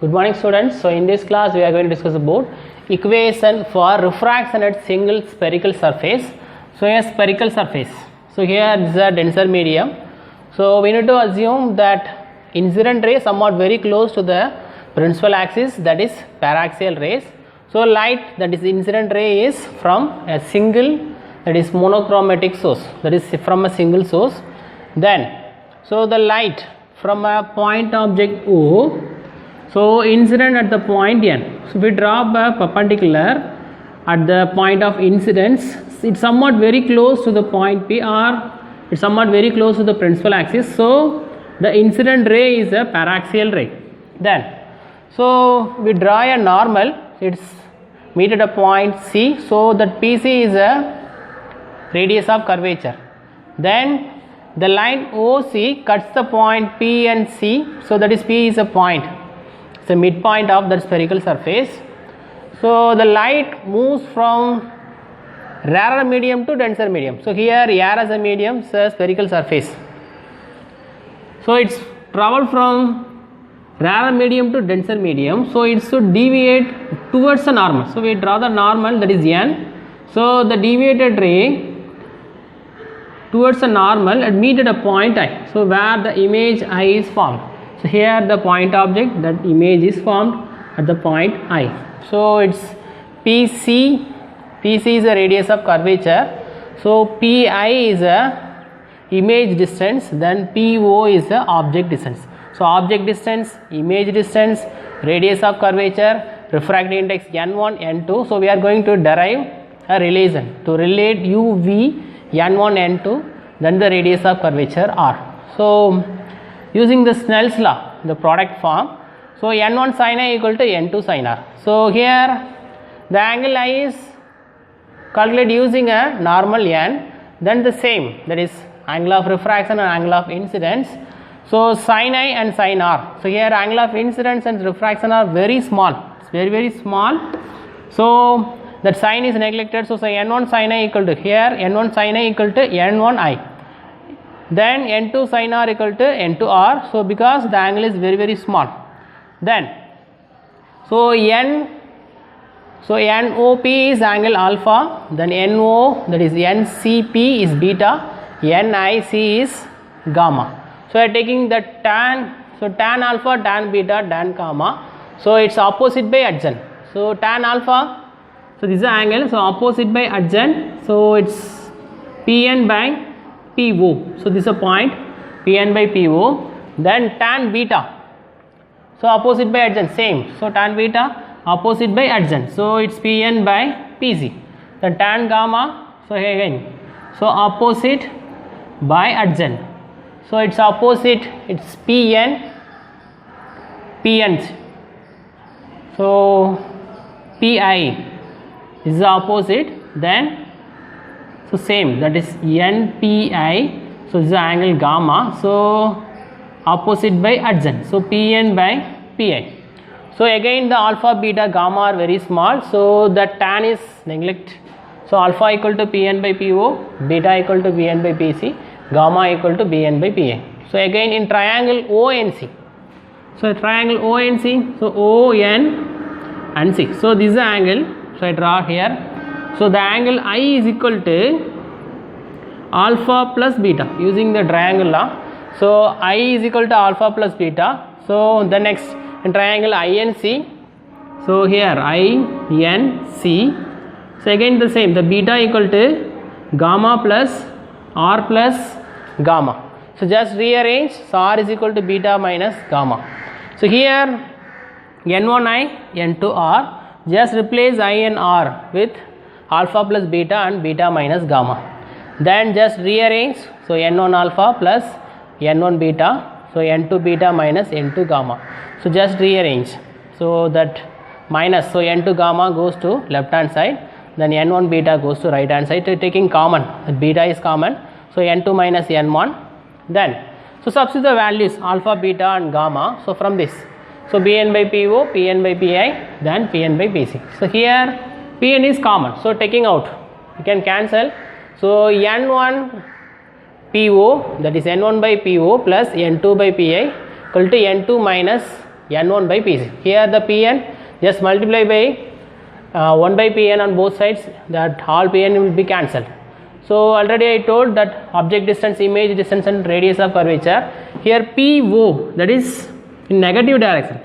Good morning students. So in this class we are going to discuss about equation for refraction at single spherical surface. So a spherical surface. So here is a denser medium. So we need to assume that incident ray somewhat very close to the principal axis, that is paraxial rays. So light, that is incident ray, is from a single, that is monochromatic source, that is from a single source. Then so the light from a point object O, so incident at the point N. So we draw a perpendicular at the point of incidence. It's somewhat very close to the point P, or it's somewhat very close to the principal axis. So the incident ray is a paraxial ray. Then so we draw a normal, it's meet at a point C, so that PC is a radius of curvature. Then the line OC cuts the point P and C, so that is P is a point, it's a midpoint of the spherical surface. So the light moves from rarer medium to denser medium. So here air as a medium is a spherical surface. So it's traveled from rarer medium to denser medium, so it should deviate towards the normal. So we draw the normal, that is N. So the deviated ray towards the normal and meet at a point I, so where the image I is formed. So here the point object, that image is formed at the point I. So it's PC is a radius of curvature, so PI is a image distance, then PO is the object distance. So object distance, image distance, radius of curvature, refractive index N1, N2. So we are going to derive a relation to relate UV N1, N2, then the radius of curvature R. So using the Snell's law, the product form, so N1 sin I equal to N2 sin R. So here the angle I is calculated using a normal N, then the same, that is angle of refraction and angle of incidence. So sin I and sin R. So here angle of incidence and refraction are very small, it's very small. So that sign is neglected, so say N1 sin I equal to, here N1 sin I equal to N1I, then N2 sin R equal to N2R. So because the angle is very small, then so NOP is angle alpha, then NO, that is NCP is beta, NIC is gamma. So I am taking the tan, so tan alpha, tan beta, tan gamma, so it's opposite by adjacent. So tan alpha, so this is the angle, so opposite by adjacent, so it's PN by PO. So this is a point PN by PO. Then tan beta, so opposite by adjacent, same. So tan beta opposite by adjacent, so it's PN by PC. Then tan gamma, so again, so opposite by adjacent, so it's opposite, it's PN, so PI is the opposite, then so same, that is NPI, so this is the angle gamma, so opposite by adjacent, so PN by PI. So again the alpha, beta, gamma are very small, so the tan is neglect. So alpha equal to PN by PO, beta equal to BN by PC, gamma equal to BN by PA. So again in triangle ONC, so triangle ONC, so ON and C. So this is the angle, so I draw here. So the angle I is equal to alpha plus beta using the triangle law. So I is equal to alpha plus beta. So the next in triangle INC, so here INC, so again the same, the beta equal to gamma plus R plus gamma. So just rearrange, so R is equal to beta minus gamma. So here N1I, N2R, just replace I and R with alpha plus beta and beta minus gamma. Then just rearrange, so N1 alpha plus N1 beta, so N2 beta minus N2 gamma. So just rearrange, so that minus, so N2 gamma goes to left hand side, then N1 beta goes to right hand side, taking common, beta is common, so N2 minus N1. Then so substitute the values alpha, beta and gamma. So from this, so Bn by Po, Pn by Pi, then Pn by Pc. So here Pn is common, so taking out, you can cancel. So N1 PO, that is N1 by PO plus N2 by Pi equal to N2 minus n1 by pc. Here the pn just multiply by 1 by pn on both sides, that all pn will be cancelled. So already I told that object distance, image distance and radius of curvature. Here PO, that is in negative direction.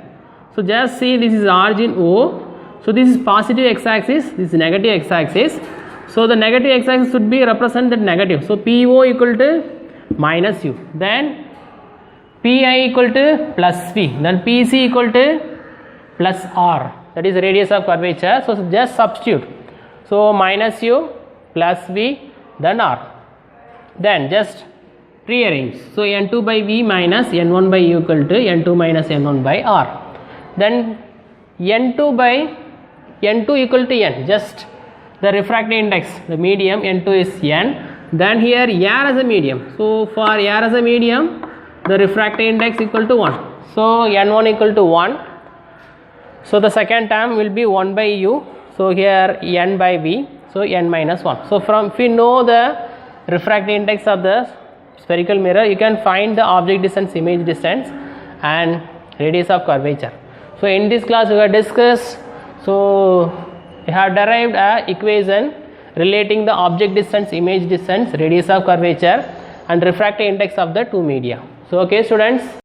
So just see, this is origin O. So this is positive x-axis, this is negative x-axis. So the negative x-axis should be represented negative. So PO equal to minus U. Then PI equal to plus V. Then PC equal to plus R. That is the radius of curvature. So just substitute. So minus U plus V then R. Then just rearrange. So N2 by V minus N1 by U equal to N2 minus N1 by R. Then N2 by N2 equal to N. Just the refractive index, the medium N2 is N. Then here air as a medium. So for air as a medium, the refractive index equal to 1. So N1 equal to 1. So the second term will be 1 by U. So here N by V. So N minus 1. So from, if you know the refractive index of the spherical mirror, you can find the object distance, image distance and radius of curvature. So in this class we have discussed, so we have derived a equation relating the object distance, image distance, radius of curvature and refractive index of the two media. So okay students.